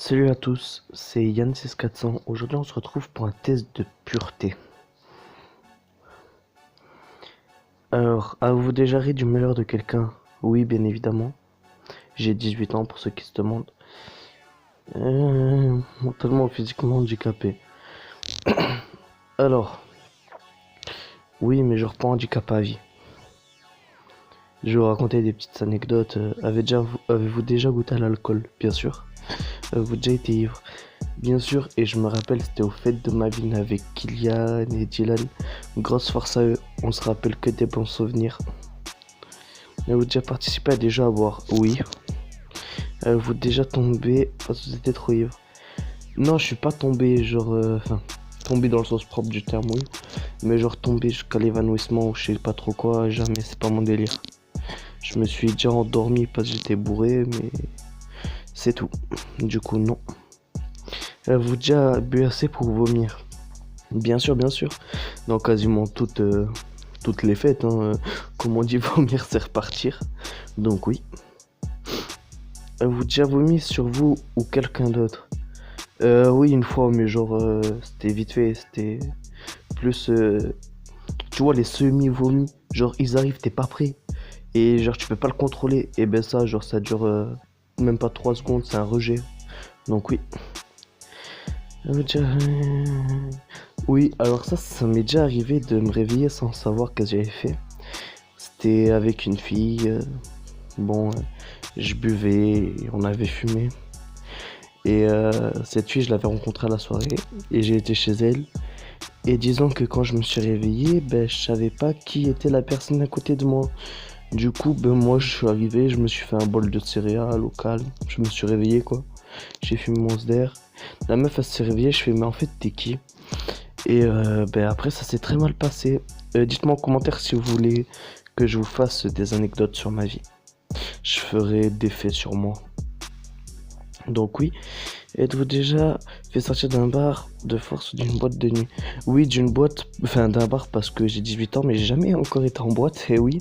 Salut à tous, c'est Yann6400. Aujourd'hui, on se retrouve pour un test de pureté. Alors, avez-vous déjà ri du malheur de quelqu'un? Oui, bien évidemment. J'ai 18 ans pour ceux qui se demandent. Mentalement ou physiquement handicapé. Alors, oui, mais genre pas handicapé à vie. Je vais vous raconter des petites anecdotes. Avez-vous déjà goûté à l'alcool? Bien sûr. Avez-vous déjà été ivre? Bien sûr, et je me rappelle, c'était aux fêtes de ma ville avec Kylian et Dylan. Grosse force à eux, on se rappelle que des bons souvenirs. Avez-vous déjà participé à des jeux à boire? Oui. Avez-vous déjà tombé parce que vous étiez trop ivre? Non, je suis pas tombé, enfin, tombé dans le sens propre du terme, oui. Mais genre tombé jusqu'à l'évanouissement ou je sais pas trop quoi, jamais, c'est pas mon délire. Je me suis déjà endormi parce que j'étais bourré, mais c'est tout. Du coup, non. Avez-vous déjà bu assez pour vomir? Bien sûr, bien sûr. Dans quasiment toutes les fêtes, hein. Comme on dit, vomir, c'est repartir. Donc oui. Avez-vous déjà vomi sur vous ou quelqu'un d'autre? Oui, une fois, mais c'était vite fait. C'était plus, tu vois, les semi-vomis. Genre, ils arrivent, t'es pas prêt. Et genre, tu peux pas le contrôler. Et ben ça, genre, ça dure même pas 3 secondes, c'est un rejet. Donc oui. Avez-vous déjà... Oui, alors ça m'est déjà arrivé de me réveiller sans savoir ce que j'avais fait. C'était avec une fille, je buvais, et on avait fumé. Et cette fille, je l'avais rencontrée à la soirée et j'ai été chez elle. Et disons que quand je me suis réveillé, ben je savais pas qui était la personne à côté de moi. Du coup, ben moi je suis arrivé, je me suis fait un bol de céréales au calme. Je me suis réveillé quoi. J'ai fumé mon sder. La meuf elle s'est réveillée, je fais mais en fait t'es qui? Et ben après ça s'est très mal passé. Dites-moi en commentaire si vous voulez que je vous fasse des anecdotes sur ma vie. Je ferai des faits sur moi. Donc oui, êtes-vous déjà fait sortir d'un bar de force ou d'une boîte de nuit? Oui, d'une boîte, enfin d'un bar parce que j'ai 18 ans mais j'ai jamais encore été en boîte, et oui.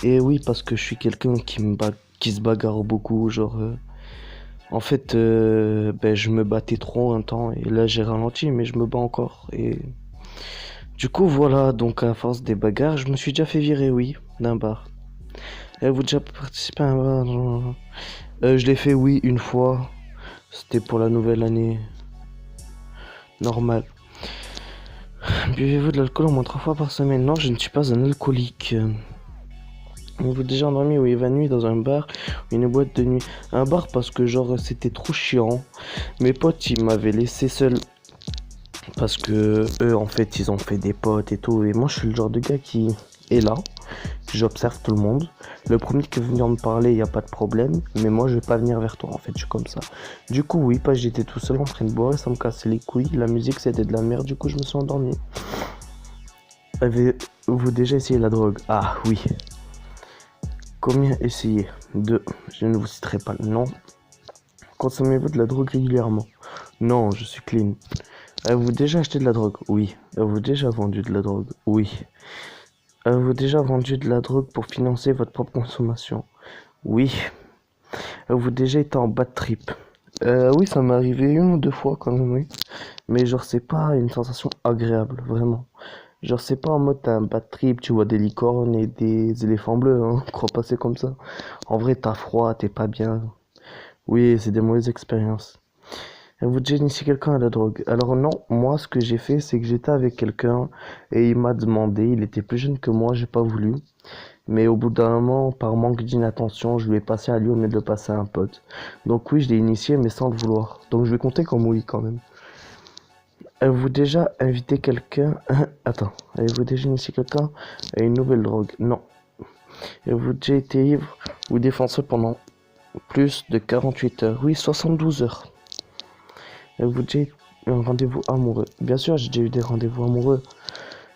Et oui, parce que je suis quelqu'un qui se bagarre beaucoup, ben, je me battais trop un temps et là j'ai ralenti mais je me bats encore. Et du coup voilà, donc à force des bagarres, je me suis déjà fait virer, oui, d'un bar. Avez-vous déjà participé à un bar? Non. Je l'ai fait, oui, une fois. C'était pour la nouvelle année. Normal. Buvez-vous de l'alcool au moins 3 fois par semaine? Non, je ne suis pas un alcoolique. Avez-vous déjà endormi ou évanoui dans un bar ou une boîte de nuit? Un bar parce que genre c'était trop chiant. Mes potes ils m'avaient laissé seul parce que eux en fait ils ont fait des potes et tout. Et moi je suis le genre de gars qui est là. J'observe tout le monde. Le premier qui veut venir me parler, il n'y a pas de problème. Mais moi, je vais pas venir vers toi, en fait. Je suis comme ça. Du coup, oui, pas j'étais tout seul en train de boire et ça me cassait les couilles. La musique, c'était de la merde. Du coup, je me suis endormi. Avez-vous déjà essayé la drogue? Ah, oui. Combien essayé? 2. Je ne vous citerai pas le nom. Consommez-vous de la drogue régulièrement? Non, je suis clean. Avez-vous déjà acheté de la drogue? Oui. Avez-vous déjà vendu de la drogue? Oui. Avez-vous déjà vendu de la drogue pour financer votre propre consommation? Oui. Avez-vous déjà été en bad trip? Oui, ça m'est arrivé 1 ou 2 fois quand même, oui. Mais genre, c'est pas une sensation agréable, vraiment. Genre, c'est pas en mode t'as un bad trip, tu vois des licornes et des éléphants bleus, hein. Crois pas c'est comme ça. En vrai, t'as froid, t'es pas bien. Oui, c'est des mauvaises expériences. Avez-vous déjà initié quelqu'un à la drogue? Alors non, moi ce que j'ai fait, c'est que j'étais avec quelqu'un et il m'a demandé, il était plus jeune que moi, j'ai pas voulu. Mais au bout d'un moment, par manque d'inattention, je lui ai passé à lui au lieu de le passer à un pote. Donc oui, je l'ai initié, mais sans le vouloir. Donc je vais compter comme oui quand même. Avez-vous déjà invité quelqu'un... Attends, avez-vous déjà initié quelqu'un à une nouvelle drogue? Non. Avez-vous déjà été ivre ou défoncé pendant plus de 48 heures? Oui, 72 heures. Avez-vous déjà eu un rendez-vous amoureux? Bien sûr, j'ai déjà eu des rendez-vous amoureux.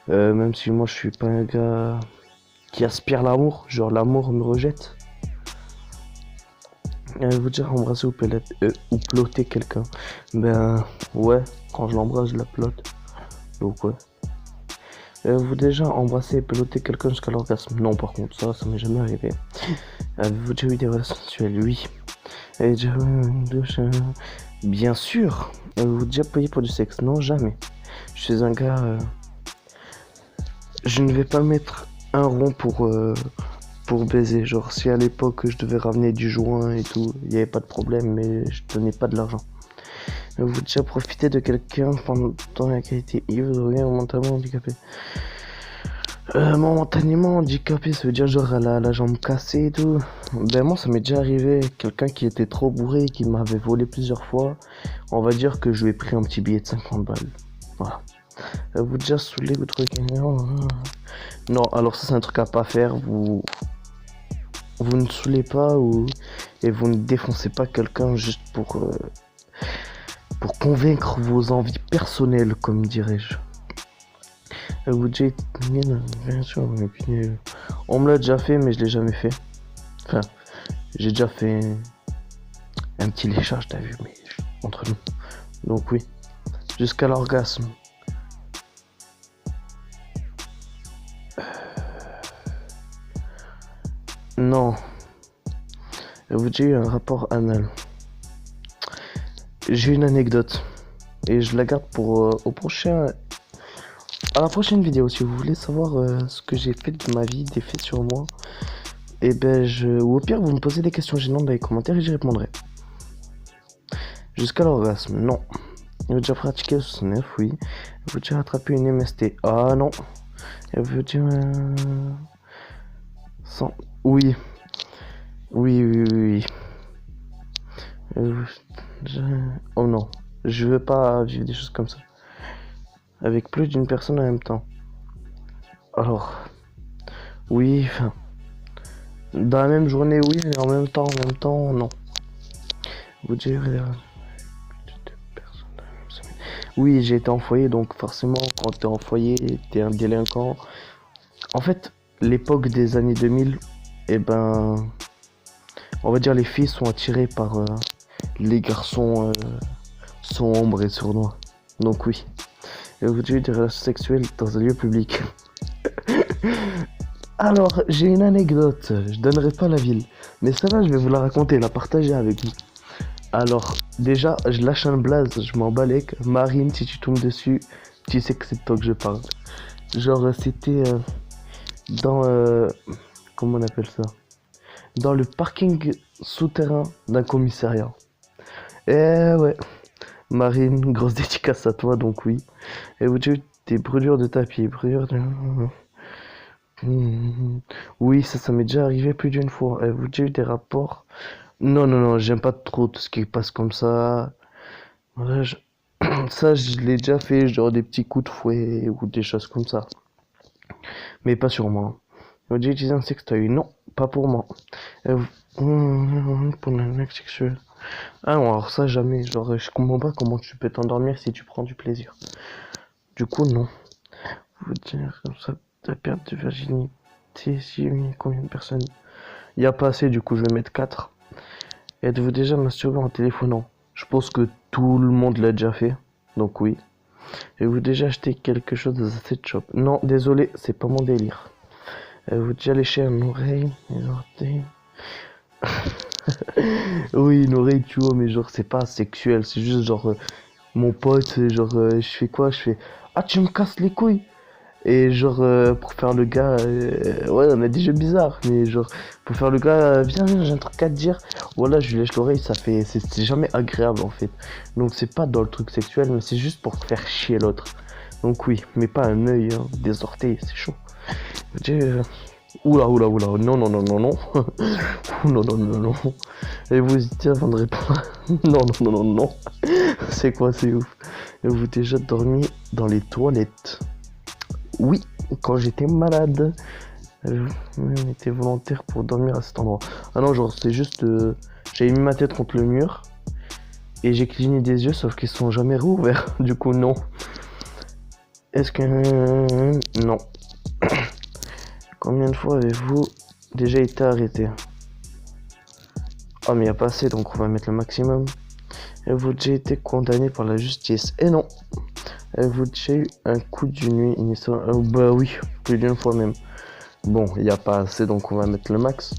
Même si moi je suis pas un gars qui aspire l'amour, genre l'amour me rejette. Vous dire embrasser ou ploter quelqu'un? Ben ouais, quand je l'embrasse, je la plote. Donc ouais. Avez-vous déjà embrassé et peloté quelqu'un jusqu'à l'orgasme? Non, par contre, ça m'est jamais arrivé. Avez-vous déjà eu des relations sexuelles? Oui. Avez-vous déjà eu une douche? Bien sûr. Vous déjà payé pour du sexe? Non, jamais. Je suis un gars. Je ne vais pas mettre un rond pour baiser. Genre, si à l'époque je devais ramener du joint et tout, il n'y avait pas de problème, mais je donnais pas de l'argent. Vous déjà profité de quelqu'un pendant la qualité ivre, ou momentanément handicapé? Momentanément handicapé, ça veut dire genre elle a la jambe cassée et tout. Ben moi ça m'est déjà arrivé, quelqu'un qui était trop bourré et qui m'avait volé plusieurs fois. On va dire que je lui ai pris un petit billet de 50 balles. Voilà. Vous déjà saoulé ou truc? Non, alors ça c'est un truc à pas faire. Vous ne saoulez pas et vous ne défoncez pas quelqu'un juste pour convaincre vos envies personnelles, comme dirais-je. Vous déjà été bien sûr, mais puis, on me l'a déjà fait, mais je l'ai jamais fait. Enfin, j'ai déjà fait un petit léchage, t'as vu, mais entre nous. Donc oui, jusqu'à l'orgasme. Non. Vous déjà eu un rapport anal? J'ai une anecdote et je la garde pour à la prochaine vidéo. Si vous voulez savoir ce que j'ai fait de ma vie, des faits sur moi, et ben ou au pire vous me posez des questions gênantes dans les commentaires et j'y répondrai. Jusqu'à l'orgasme, non. Vous déjà pratiqué le 69, oui. Vous déjà attrapé une MST? Ah non. Vous déjà sans... Oui. Oui, oui, oui, oui. Oh non, je veux pas vivre des choses comme ça. Avec plus d'une personne en même temps. Alors, oui, enfin, dans la même journée, oui, mais en même temps, non. Vous direz, oui, j'ai été en foyer, donc forcément, quand t'es en foyer, t'es un délinquant. En fait, l'époque des années 2000, eh ben, on va dire les filles sont attirées par les garçons sombres et sournois. Donc oui. Et vous avez eu des relations sexuelles dans un lieu public? Alors, j'ai une anecdote. Je donnerai pas la ville. Mais celle-là, je vais vous la raconter, la partager avec vous. Alors, déjà, je lâche un blaze, je m'en balèque. Marine, si tu tombes dessus, tu sais que c'est de toi que je parle. Genre, c'était dans... comment on appelle ça? Dans le parking souterrain d'un commissariat. Eh ouais. Marine, grosse dédicace à toi, donc oui. Et vous avez eu des brûlures de tapis, brûlures de... Oui, ça m'est déjà arrivé plus d'une fois. Et vous avez eu des rapports? Non, non, non, j'aime pas trop tout ce qui passe comme ça. Voilà, ça, je l'ai déjà fait, genre des petits coups de fouet ou des choses comme ça. Mais pas sur moi. Vous avez utilisé un sextoy? Non, pas pour moi. Pour un acte sexuel. Ah non, alors ça, jamais. Genre, je comprends pas comment tu peux t'endormir si tu prends du plaisir. Du coup, non. Vous dire comme ça, ta perte de virginité, si oui, combien de personnes? Il y a pas assez, du coup, je vais mettre 4. Êtes-vous déjà masturbé en téléphonant? Je pense que tout le monde l'a déjà fait. Donc oui. Avez-vous déjà acheté quelque chose dans un sex shop? Non, désolé, c'est pas mon délire. Avez-vous déjà léché une oreille? Une orteille? Oui, une oreille, tu vois, mais genre, c'est pas sexuel. C'est juste genre, mon pote, genre, je fais quoi? Je fais, ah, tu me casses les couilles. Et genre, pour faire le gars, ouais, on a des jeux bizarres, mais genre, pour faire le gars, viens, viens, j'ai un truc à te dire. Voilà, je lui lèche l'oreille, c'est jamais agréable en fait. Donc c'est pas dans le truc sexuel, mais c'est juste pour faire chier l'autre. Donc oui, mais pas un œil, hein, des orteils, c'est chaud. Oula, oula, oula, non, non, non, non, non. Non, non, non, non. Et vous hésitez avant de répondre. Non, non, non, non, non. C'est quoi, c'est ouf. Et vous déjà dormi dans les toilettes? Oui, quand j'étais malade, on était volontaire pour dormir à cet endroit. Ah non, genre c'est juste, j'avais mis ma tête contre le mur et j'ai cligné des yeux, sauf qu'ils sont jamais rouverts. Du coup, non. Est-ce que non? Combien de fois avez-vous déjà été arrêté? Ah mais y a pas assez, donc on va mettre le maximum. Avez-vous déjà été condamné par la justice? Et non. Avez-vous déjà eu un coup d'une nuit, une histoire... bah oui, plus d'une fois même. Bon, il n'y a pas assez, donc on va mettre le max.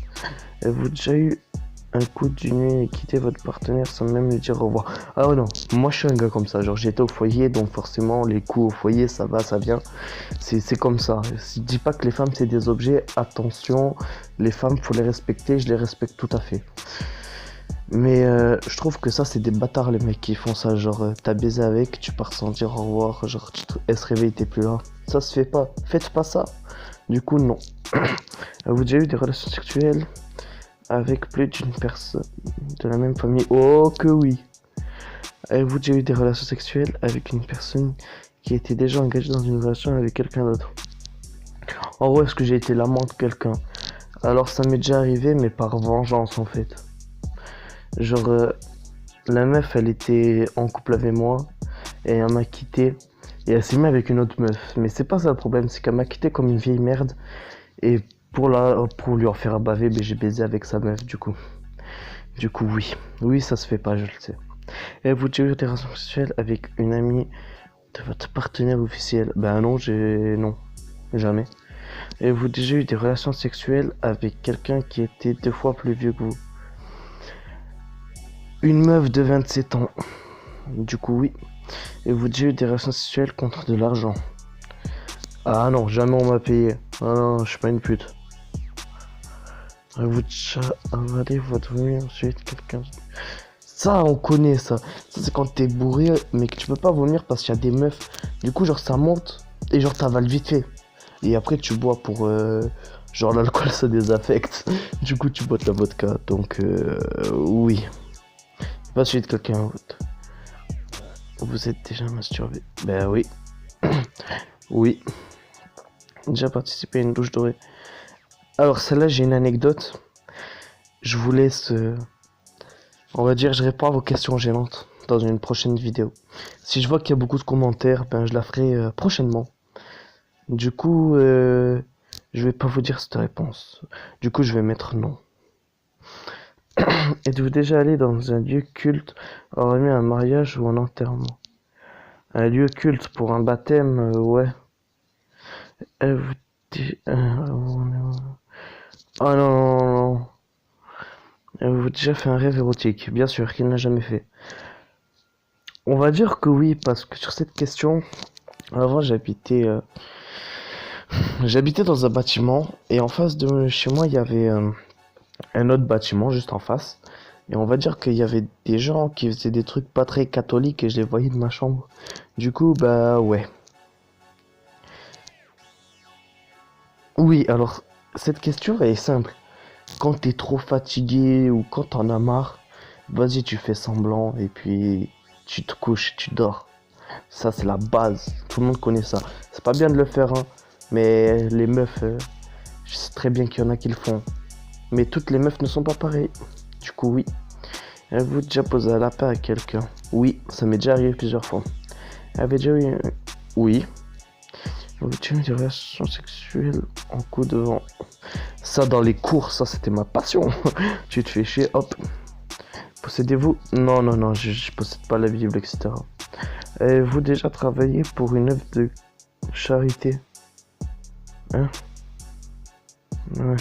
Avez-vous déjà eu un coup d'une nuit et quitter votre partenaire sans même lui dire au revoir. Ah ouais, non, moi je suis un gars comme ça, genre j'étais au foyer, donc forcément les coups au foyer, ça va, ça vient. C'est comme ça. Je dis pas que les femmes c'est des objets, attention, les femmes faut les respecter, je les respecte tout à fait. Mais je trouve que ça c'est des bâtards les mecs qui font ça, genre t'as baisé avec, tu pars sans dire au revoir, genre elle se réveille, t'es plus là. Ça se fait pas, faites pas ça. Du coup non. Avez-vous déjà eu des relations sexuelles avec plus d'une personne de la même famille? Oh que oui. Avez-vous déjà eu des relations sexuelles avec une personne qui était déjà engagée dans une relation avec quelqu'un d'autre? En vrai, est-ce que j'ai été l'amant de quelqu'un? Alors ça m'est déjà arrivé, mais par vengeance en fait. Genre, la meuf, elle était en couple avec moi, et elle m'a quitté, et elle s'est mise avec une autre meuf. Mais c'est pas ça le problème, c'est qu'elle m'a quitté comme une vieille merde, et pour lui en faire baver, ben, j'ai baisé avec sa meuf, du coup. Du coup, oui. Oui, ça se fait pas, je le sais. Et vous déjà eu des relations sexuelles avec une amie de votre partenaire officiel? Ben non, non. Jamais. Et vous déjà eu des relations sexuelles avec quelqu'un qui était 2 fois plus vieux que vous? Une meuf de 27 ans. Du coup, oui. Et vous déjà eu des relations sexuelles contre de l'argent? Ah non, jamais on m'a payé. Ah non, je suis pas une pute. Et vous déjà avalé votre vomi ensuite quelqu'un? Ça, on connaît ça. Ça, c'est quand t'es bourré, mais que tu peux pas vomir parce qu'il y a des meufs. Du coup, genre, ça monte et genre, t'avales vite fait. Et après, tu bois pour. Genre, l'alcool, ça désaffecte. Du coup, tu bois de la vodka. Donc, oui. Pas celui de quelqu'un d'autre. Vous êtes déjà masturbé? Ben oui. Oui. Déjà participé à une douche dorée. Alors, celle-là, j'ai une anecdote. Je vous laisse. On va dire, je réponds à vos questions gênantes dans une prochaine vidéo. Si je vois qu'il y a beaucoup de commentaires, ben je la ferai prochainement. Du coup, je vais pas vous dire cette réponse. Du coup, je vais mettre non. Êtes-vous déjà allé dans un lieu culte, hormis un mariage ou un enterrement? Un lieu culte pour un baptême, ouais. Êtes-vous oh non, non, non. Avez-vous déjà fait un rêve érotique? Bien sûr, qui n'a jamais fait. On va dire que oui, parce que sur cette question, avant j'habitais dans un bâtiment et en face de chez moi il y avait un autre bâtiment juste en face. Et on va dire qu'il y avait des gens qui faisaient des trucs pas très catholiques et je les voyais de ma chambre. Du coup, bah ouais. Oui, alors cette question elle est simple. Quand t'es trop fatigué ou quand t'en as marre, vas-y tu fais semblant et puis tu te couches, tu dors. Ça c'est la base, tout le monde connaît ça. C'est pas bien de le faire, hein, mais les meufs, je sais très bien qu'il y en a qui le font. Mais toutes les meufs ne sont pas pareilles. Du coup oui. Avez-vous déjà posé un lapin à quelqu'un? Oui, ça m'est déjà arrivé plusieurs fois. Avez déjà eu... Oui. Avez-vous déjà eu des relations sexuelles en coup de vent? Ça dans les cours, ça c'était ma passion. Tu te fais chier, hop. Possédez-vous? Non, non, non, je possède pas la Bible, etc. Avez-vous déjà travaillé pour une œuvre de charité? Hein? Ouais.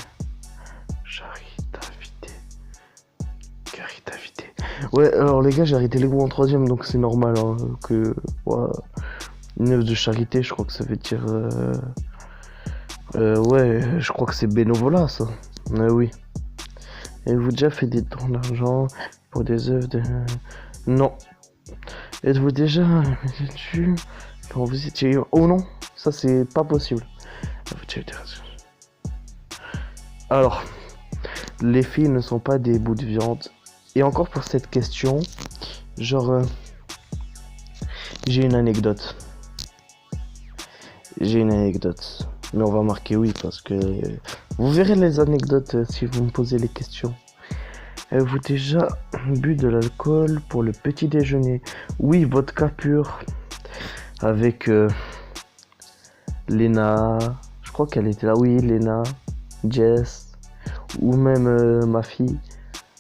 Caritavité. Ouais, alors les gars, j'ai arrêté les cours en troisième, donc c'est normal hein, que... Ouais, une œuvre de charité, je crois que ça veut dire... ouais, je crois que c'est bénévolat, ça. Oui. Avez-vous déjà fait des dons d'argent pour des œuvres de... Non. Êtes-vous déjà dessus quand vous étiez... Oh non, ça c'est pas possible. Alors, les filles ne sont pas des bouts de viande. Et encore pour cette question, genre... j'ai une anecdote. J'ai une anecdote. Mais on va marquer oui parce que... vous verrez les anecdotes si vous me posez les questions. Avez-vous déjà bu de l'alcool pour le petit déjeuner? Oui, vodka pur. Avec Lena. Je crois qu'elle était là. Oui, Lena. Jess. Ou même ma fille.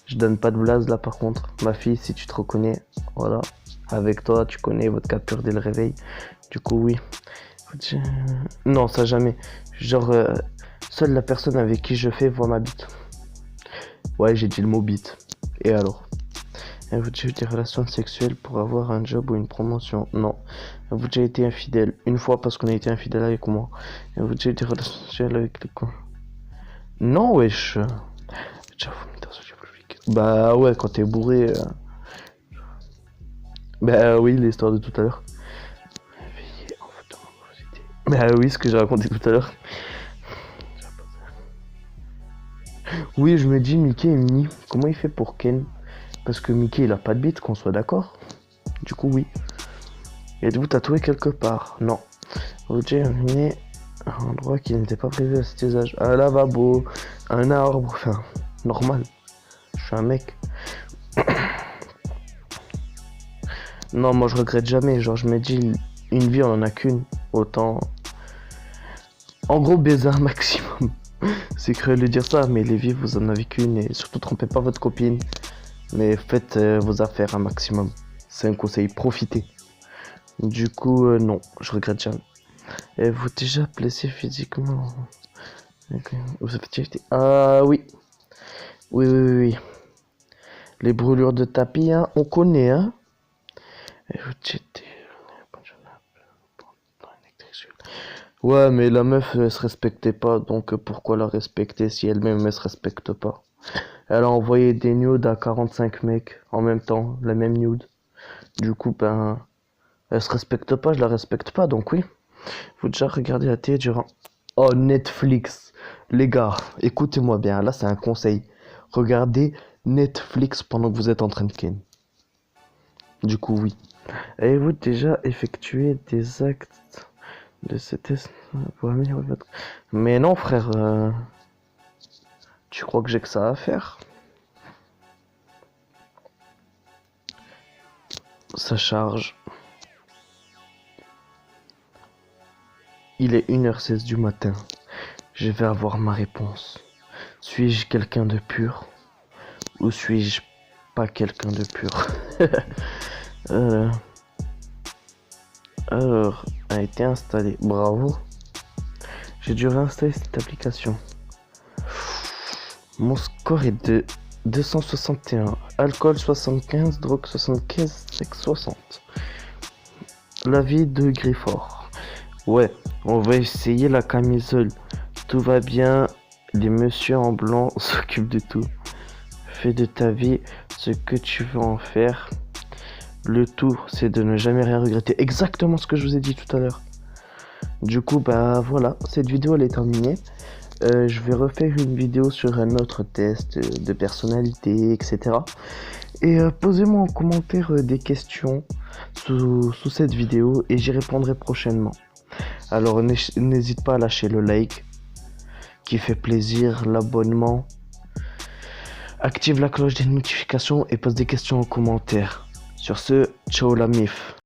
Je donne pas de blase là par contre. Ma fille, si tu te reconnais. Voilà. Avec toi, tu connais vodka pur dès le réveil. Du coup, oui. Non, ça jamais. Genre, seule la personne avec qui je fais voit ma bite. Ouais, j'ai dit le mot bite. Et alors? Avez-vous déjà eu des relations sexuelles pour avoir un job ou une promotion? Non. Avez-vous déjà été infidèle? Une fois parce qu'on a été infidèle avec moi. Avez-vous déjà eu des relations sexuelles avec les cons? Non, wesh. Déjà vomi dans un lieu public. Bah ouais, quand t'es bourré. Bah oui, l'histoire de tout à l'heure. Réveillé en faute de morosité. Bah oui, ce que j'ai raconté tout à l'heure. Oui, je me dis, Mickey et Minnie, comment il fait pour Ken? Parce que Mickey, il a pas de bite, qu'on soit d'accord. Du coup, oui. Êtes-vous tatoué quelque part? Non. Vous déjà amené à un endroit qui n'était pas prévu à cet usage. Un lavabo, un arbre, enfin, normal. Je suis un mec. Non, moi je regrette jamais. Genre, je me dis, une vie, on en a qu'une. Autant. En gros, baiser un maximum. C'est cruel de dire ça, mais les vies, vous en avez qu'une. Et surtout, trompez pas votre copine. Mais faites vos affaires un maximum. C'est un conseil, profitez. Du coup, non, je regrette jamais. Et vous déjà blessé physiquement? Vous avez déjà été... Ah oui. Oui, oui, oui, oui. Les brûlures de tapis, hein, on connaît, hein. Et vous étiez... Ouais, mais la meuf, elle se respectait pas, donc pourquoi la respecter si elle-même, elle se respecte pas? Elle a envoyé des nudes à 45 mecs en même temps, la même nude. Du coup, ben, elle se respecte pas, je la respecte pas, donc oui. Vous déjà regardé la télé durant... Oh, Netflix. Les gars, écoutez-moi bien, là c'est un conseil. Regardez Netflix pendant que vous êtes en train de ken. Du coup, oui. Avez-vous déjà effectué des actes de cet pour améliorer votre... Mais non, frère. Tu crois que j'ai que ça à faire? Ça charge. Il est 1h16 du matin. Je vais avoir ma réponse. Suis-je quelqu'un de pur ou suis-je pas quelqu'un de pur? euh, alors, a été installé. Bravo. J'ai dû réinstaller cette application. Mon score est de 261. Alcool 75, drogue 75, sexe 60. La vie de Grifford. Ouais, on va essayer la camisole. Tout va bien. Les messieurs en blanc s'occupent de tout. Fais de ta vie ce que tu veux en faire. Le tout, c'est de ne jamais rien regretter. Exactement ce que je vous ai dit tout à l'heure. Du coup, bah voilà, cette vidéo elle est terminée. Je vais refaire une vidéo sur un autre test de personnalité, etc. Et posez-moi en commentaire des questions sous cette vidéo et j'y répondrai prochainement. Alors n'hésite pas à lâcher le like qui fait plaisir, l'abonnement, active la cloche des notifications et pose des questions en commentaire. Sur ce, ciao la mif.